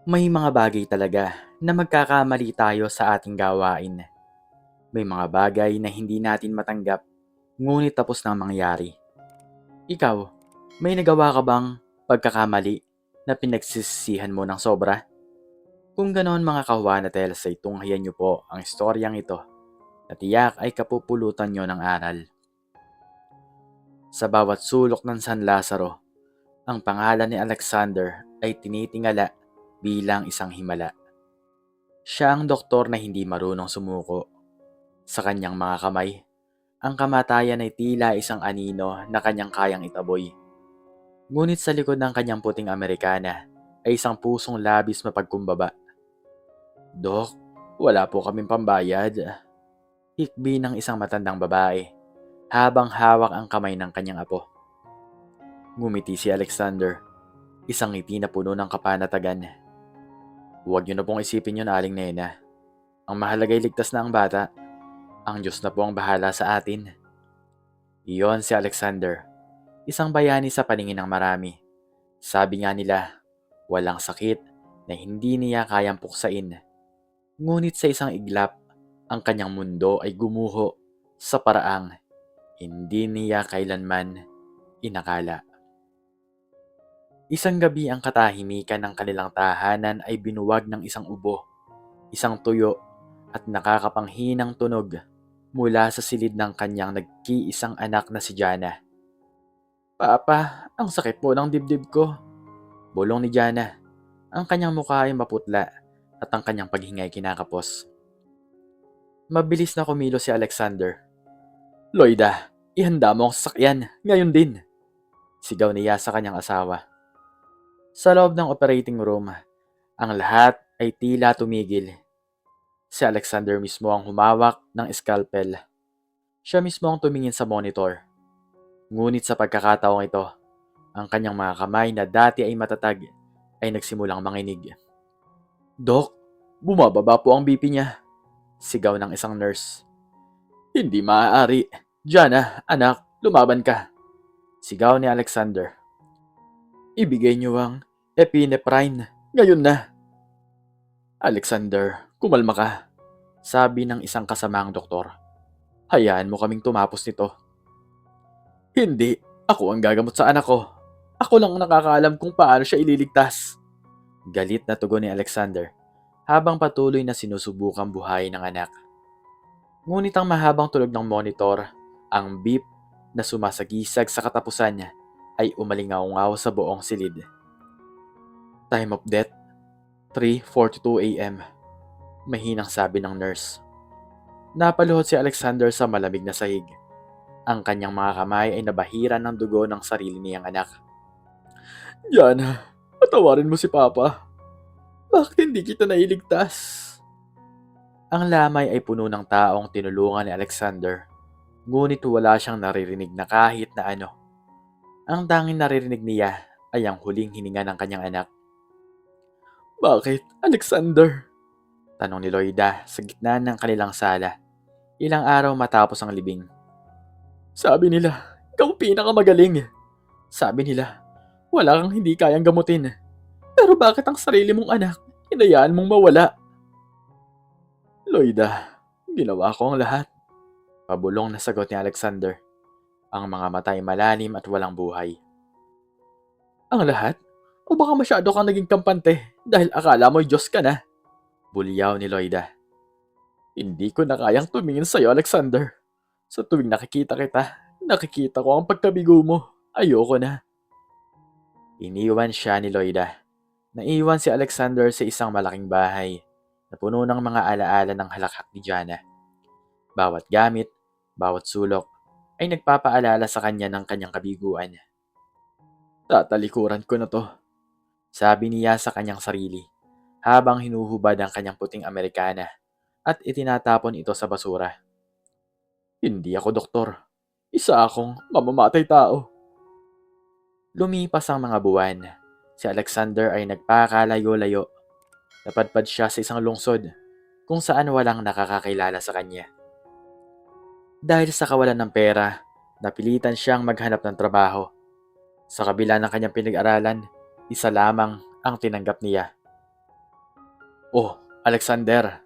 May mga bagay talaga na magkakamali tayo sa ating gawain. May mga bagay na hindi natin matanggap, ngunit tapos nang mangyari. Ikaw, may nagawa ka bang pagkakamali na pinagsisisihan mo ng sobra? Kung ganoon mga kahuana tales ay tunghayan niyo po ang istoryang ito na tiyak ay kapupulutan niyo ng aral. Sa bawat sulok ng San Lazaro, ang pangalan ni Alexander ay tinitingala bilang isang himala. Siya ang doktor na hindi marunong sumuko. Sa kanyang mga kamay, ang kamatayan ay tila isang anino na kanyang kayang itaboy. Ngunit sa likod ng kanyang puting Amerikana ay isang pusong labis mapagkumbaba. Dok, wala po kaming pambayad. Hikbi ng isang matandang babae habang hawak ang kamay ng kanyang apo. Ngumiti si Alexander, isang ngiti na puno ng kapanatagan. Huwag niyo na pong isipin yun, Aling Nena. Ang mahalaga ay ligtas na ang bata. Ang Diyos na po ang bahala sa atin. Iyon si Alexander, isang bayani sa paningin ng marami. Sabi nga nila, walang sakit na hindi niya kayang puksain. Ngunit sa isang iglap, ang kanyang mundo ay gumuho sa paraang hindi niya kailanman inakala. Isang gabi ang katahimikan ng kanilang tahanan ay binuwag ng isang ubo, isang tuyo at nakakapanghinang tunog mula sa silid ng kanyang nagkiisang anak na si Jana. Papa, ang sakit po ng dibdib ko. Bulong ni Jana. Ang kanyang mukha ay maputla at ang kanyang paghinga ay kinakapos. Mabilis na kumilos si Alexander. Loida, ihanda mo ang sasakyan, ngayon din. Sigaw niya sa kanyang asawa. Sa loob ng operating room, ang lahat ay tila tumigil. Si Alexander mismo ang humawak ng scalpel. Siya mismo ang tumingin sa monitor. Ngunit sa pagkakataong ito, ang kanyang mga kamay na dati ay matatag ay nagsimulang manginig. Dok, bumababa po ang BP niya. Sigaw ng isang nurse. Hindi maaari. Jana, anak, lumaban ka. Sigaw ni Alexander. Ibigay niyo ang epinephrine. Ngayon na. Alexander, kumalma ka. Sabi ng isang kasamaang doktor. Hayaan mo kaming tumapos nito. Hindi. Ako ang gagamot sa anak ko. Ako lang ang nakakaalam kung paano siya ililigtas. Galit na tugon ni Alexander habang patuloy na sinusubukang buhayin ng anak. Ngunit ang mahabang tunog ng monitor, ang beep na sumasagisag sa katapusan niya ay umalingaw-ngaw sa buong silid. Time of death, 3:42 a.m. Mahinang sabi ng nurse. Napaluhod si Alexander sa malamig na sahig. Ang kanyang mga kamay ay nabahiran ng dugo ng sarili niyang anak. Yana, patawarin mo si Papa. Bakit hindi kita nailigtas? Ang lamay ay puno ng taong tinulungan ni Alexander. Ngunit wala siyang naririnig na kahit na ano. Ang tanging naririnig niya ay ang huling hininga ng kanyang anak. Bakit, Alexander? Tanong ni Loida sa gitna ng kanilang sala. Ilang araw matapos ang libing. Sabi nila, ikaw pinakamagaling. Sabi nila, wala kang hindi kayang gamutin. Pero bakit ang sarili mong anak, hinayaan mong mawala? Loida, ginawa ko ang lahat. Pabulong na sagot ni Alexander. Ang mga mata ay malalim at walang buhay. Ang lahat? O baka masyado kang naging kampante dahil akala mo'y Diyos ka na? Bulyaw ni Loida. Hindi ko na kayang tumingin sa'yo, Alexander. Sa tuwing nakikita kita, nakikita ko ang pagkabigo mo. Ayoko na. Iniwan siya ni Loida. Naiwan si Alexander sa isang malaking bahay na puno ng mga alaala ng halakhak ni Jana. Bawat gamit, bawat sulok, ay nagpapaalala sa kanya ng kanyang kabiguan. Tatalikuran ko na to, sabi niya sa kanyang sarili, habang hinuhubad ang kanyang puting Amerikana at itinatapon ito sa basura. Hindi ako doktor. Isa akong mamamatay tao. Lumipas ang mga buwan. Si Alexander ay nagpakalayo-layo. Napadpad siya sa isang lungsod kung saan walang nakakakilala sa kanya. Dahil sa kawalan ng pera, napilitan siyang maghanap ng trabaho. Sa kabila ng kanyang pinag-aralan, isa lamang ang tinanggap niya. Oh, Alexander,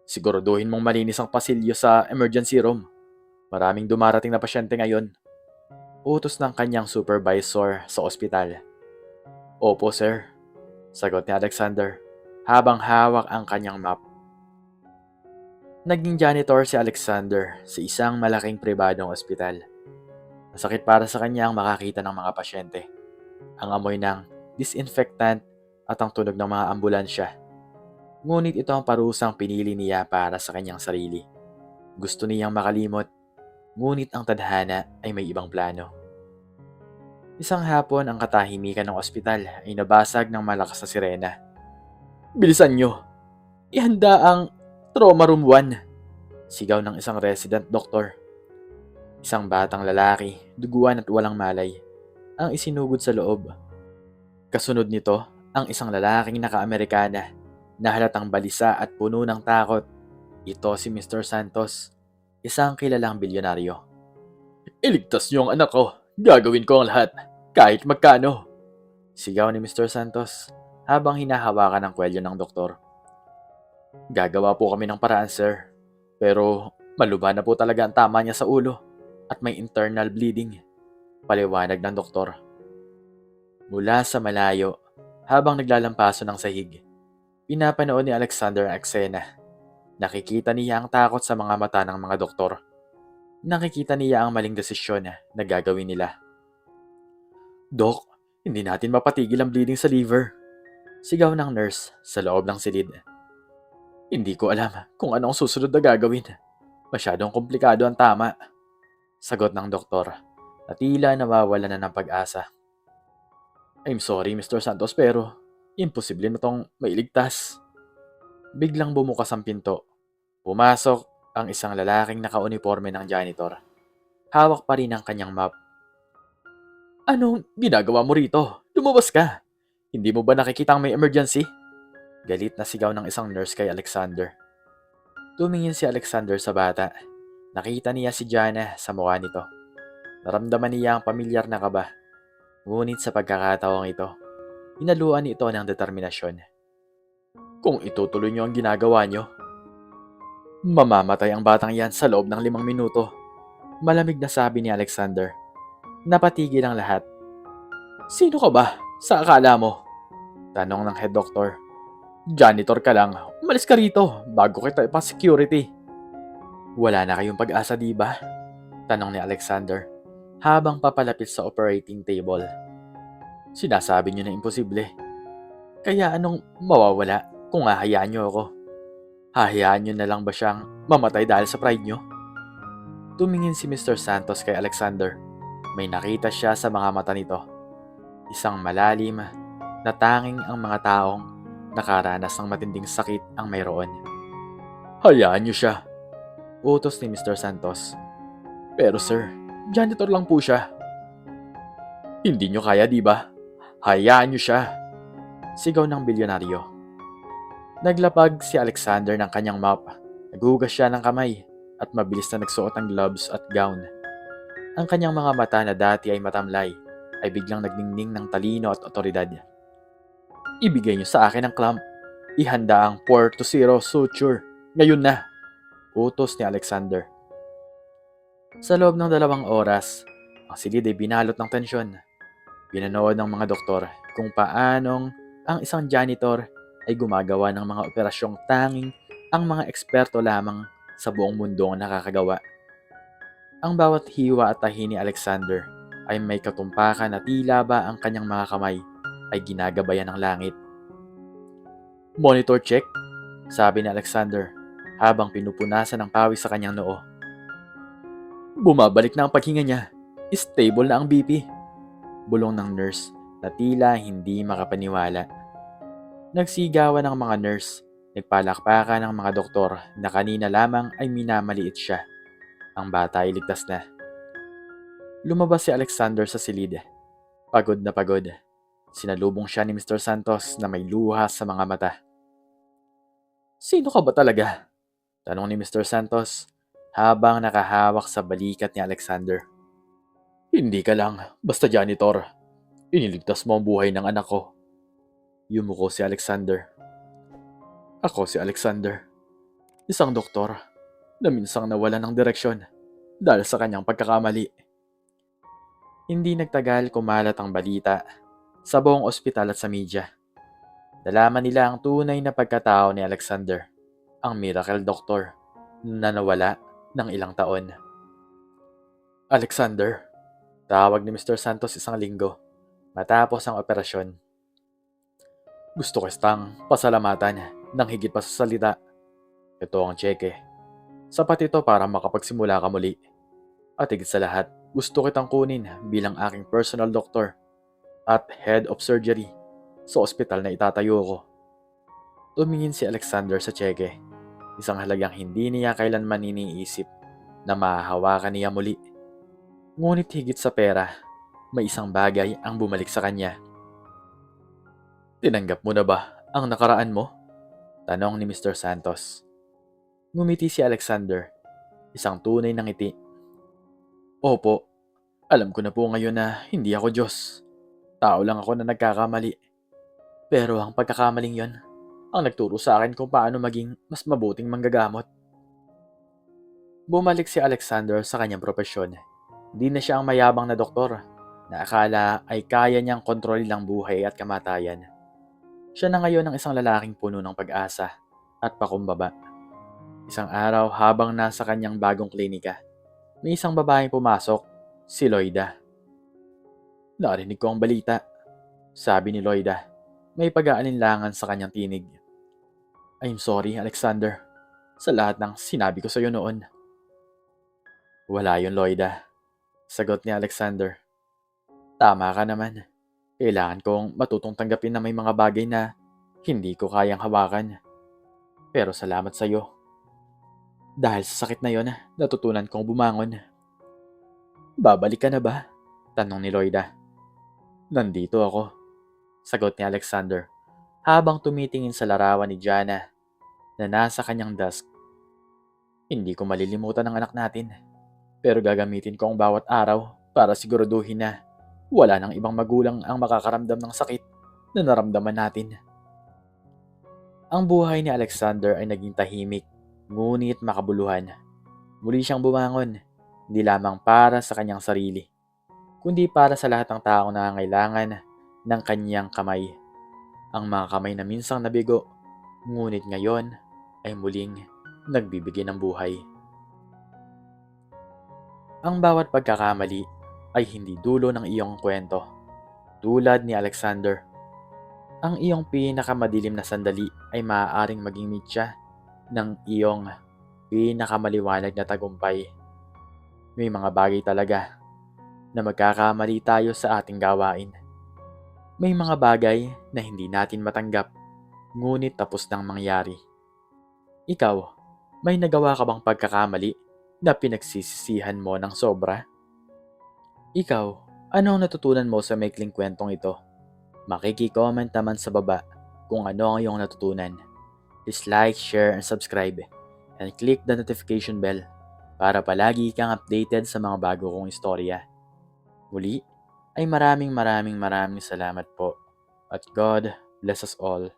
siguraduhin mong malinis ang pasilyo sa emergency room. Maraming dumarating na pasyente ngayon. Utos ng kanyang supervisor sa ospital. Opo, sir. Sagot ni Alexander habang hawak ang kanyang map. Naging janitor si Alexander sa isang malaking pribadong ospital. Masakit para sa kanya ang makakita ng mga pasyente. Ang amoy ng disinfectant at ang tunog ng mga ambulansya. Ngunit ito ang parusang pinili niya para sa kanyang sarili. Gusto niyang makalimot, ngunit ang tadhana ay may ibang plano. Isang hapon ang katahimikan ng ospital ay nabasag ng malakas na sirena. Bilisan nyo! Ihanda ang Trauma Room 1! Sigaw ng isang resident doctor. Isang batang lalaki, duguan at walang malay, ang isinugod sa loob. Kasunod nito, ang isang lalaking naka-Amerikana na halatang balisa at puno ng takot. Ito si Mr. Santos, isang kilalang bilyonaryo. Iligtas niyo ang anak ko! Gagawin ko ang lahat, kahit magkano! Sigaw ni Mr. Santos habang hinahawakan ang kwelyo ng doktor. Gagawa po kami ng paraan, sir. Pero malubha na po talaga ang tama niya sa ulo at may internal bleeding. Paliwanag ng doktor. Mula sa malayo, habang naglalampaso ng sahig, pinapanood ni Alexander ang eksena. Nakikita niya ang takot sa mga mata ng mga doktor. Nakikita niya ang maling desisyon na gagawin nila. Dok, hindi natin mapatigil ang bleeding sa liver. Sigaw ng nurse sa loob ng silid. Hindi ko alam kung ano ang susunod na gagawin. Masyadong komplikado ang tama. Sagot ng doktor na tila nawawala na ng pag-asa. I'm sorry, Mr. Santos, pero imposible na tong mailigtas. Biglang bumukas ang pinto. Pumasok ang isang lalaking naka-uniforme ng janitor. Hawak pa rin ang kanyang map. Anong ginagawa mo rito? Lumabas ka! Hindi mo ba nakikita ang may emergency? Galit na sigaw ng isang nurse kay Alexander. Tumingin si Alexander sa bata. Nakita niya si Jana sa mukha nito. Naramdaman niya ang pamilyar na kaba. Ngunit sa pagkakataong ito, hinaluan ito ng determinasyon. Kung itutuloy niyo ang ginagawa niyo, mamamatay ang batang yan sa loob ng 5 minuto. Malamig na sabi ni Alexander. Napatigil ang lahat. Sino ka ba? Sa akala mo? Tanong ng head doctor. Janitor ka lang. Umalis ka rito bago kita ipa-security. Wala na kayong pag-asa, di ba? Tanong ni Alexander habang papalapit sa operating table. Sinasabi niyo na imposible. Kaya anong mawawala kung hahayaan niyo ako? Hahayaan niyo na lang ba siyang mamatay dahil sa pride niyo? Tumingin si Mr. Santos kay Alexander. May nakita siya sa mga mata nito. Isang malalim na tanging ang mga taong nakaranas ng matinding sakit ang mayroon. Hayaan niyo siya, utos ni Mr. Santos. Pero sir, janitor lang po siya. Hindi niyo kaya, di ba? Hayaan niyo siya, sigaw ng bilyonaryo. Naglapag si Alexander ng kanyang map. Naghugas siya ng kamay at mabilis na nagsuot ng gloves at gown. Ang kanyang mga mata na dati ay matamlay ay biglang nagningning ng talino at otoridad. Ibigay niyo sa akin ang clamp. Ihanda ang 4-0 suture. Ngayon na, utos ni Alexander. Sa loob ng 2 oras, ang silid ay binalot ng tensyon. Pinanood ng mga doktor kung paanong ang isang janitor ay gumagawa ng mga operasyong tanging ang mga eksperto lamang sa buong mundo ang nakakagawa. Ang bawat hiwa at tahi ni Alexander ay may katumpakan na tila ba ang kanyang mga kamay ay ginagabayan ng langit. Monitor check, sabi ni Alexander habang pinupunasan ng pawis sa kanyang noo. Bumabalik na ang paghinga niya. Stable na ang BP. Bulong ng nurse na tila hindi makapaniwala. Nagsigawan ng mga nurse, nagpalakpakan ng mga doktor na kanina lamang ay minamaliit siya. Ang bata ay ligtas na. Lumabas si Alexander sa silid. Pagod na pagod. Sinalubong siya ni Mr. Santos na may luha sa mga mata. Sino ka ba talaga? Tanong ni Mr. Santos habang nakahawak sa balikat ni Alexander. Hindi ka lang, basta janitor. Iniligtas mo ang buhay ng anak ko. Yumuko si Alexander. Ako si Alexander, isang doktor na minsang nawala ng direksyon dahil sa kanyang pagkakamali. Hindi nagtagal kumalat ang balita sa buong ospital at sa media. Nalaman nila ang tunay na pagkatao ni Alexander, ang miracle doctor na nawala ng ilang taon. Alexander, tawag ni Mr. Santos isang linggo matapos ang operasyon. Gusto ko istang pasalamatan ng higit pa sa salita. Ito ang tseke. Sapat ito para makapagsimula ka muli. At higit sa lahat, gusto kitang kunin bilang aking personal doctor at head of surgery sa ospital na itatayo ko. Tumingin si Alexander sa tseke, isang halagang hindi niya kailanman iniisip na mahahawakan niya muli. Ngunit higit sa pera, may isang bagay ang bumalik sa kanya. Tinanggap mo na ba ang nakaraan mo? Tanong ni Mr. Santos. Ngumiti si Alexander, isang tunay na ngiti. Opo, alam ko na po ngayon na hindi ako Diyos. Tao lang ako na nagkakamali. Pero ang pagkakamaling yon ang nagturo sa akin kung paano maging mas mabuting manggagamot. Bumalik si Alexander sa kanyang propesyon. Hindi na siya ang mayabang na doktor na akala ay kaya niyang kontrolin ang buhay at kamatayan. Siya na ngayon ang isang lalaking puno ng pag-asa at pakumbaba. Isang araw habang nasa kanyang bagong klinika, may isang babaeng pumasok, si Loida. Narinig ko ang balita, sabi ni Loida. May pag-aalinlangan sa kanyang tinig. I'm sorry, Alexander, sa lahat ng sinabi ko sa iyo noon. Wala yun, Loida, sagot ni Alexander. Tama ka naman. Kailangan kong matutong tanggapin na may mga bagay na hindi ko kayang hawakan. Pero salamat sa iyo. Dahil sa sakit na yon, natutunan kong bumangon. Babalik ka na ba? Tanong ni Loida. Nandito ako, sagot ni Alexander habang tumitingin sa larawan ni Jana na nasa kanyang desk. Hindi ko malilimutan ang anak natin, pero gagamitin ko ang bawat araw para siguraduhin na wala nang ibang magulang ang makakaramdam ng sakit na naramdaman natin. Ang buhay ni Alexander ay naging tahimik, ngunit makabuluhan. Muli siyang bumangon, hindi lamang para sa kanyang sarili, kundi para sa lahat ng taong nangangailangan ng kanyang kamay. Ang mga kamay na minsang nabigo, ngunit ngayon ay muling nagbibigay ng buhay. Ang bawat pagkakamali ay hindi dulo ng iyong kwento. Tulad ni Alexander, ang iyong pinakamadilim na sandali ay maaaring maging mitya ng iyong pinakamaliwanag na tagumpay. May mga bagay talaga na magkakamali tayo sa ating gawain. May mga bagay na hindi natin matanggap, ngunit tapos nang mangyari. Ikaw, may nagawa ka bang pagkakamali na pinagsisisihan mo ng sobra? Ikaw, ano ang natutunan mo sa maikling kwentong ito? Makiki-comment naman sa baba kung ano ang iyong natutunan. Please like, share, and subscribe. And click the notification bell para palagi kang updated sa mga bago kong istorya. Muli, ay maraming salamat po. At God bless us all.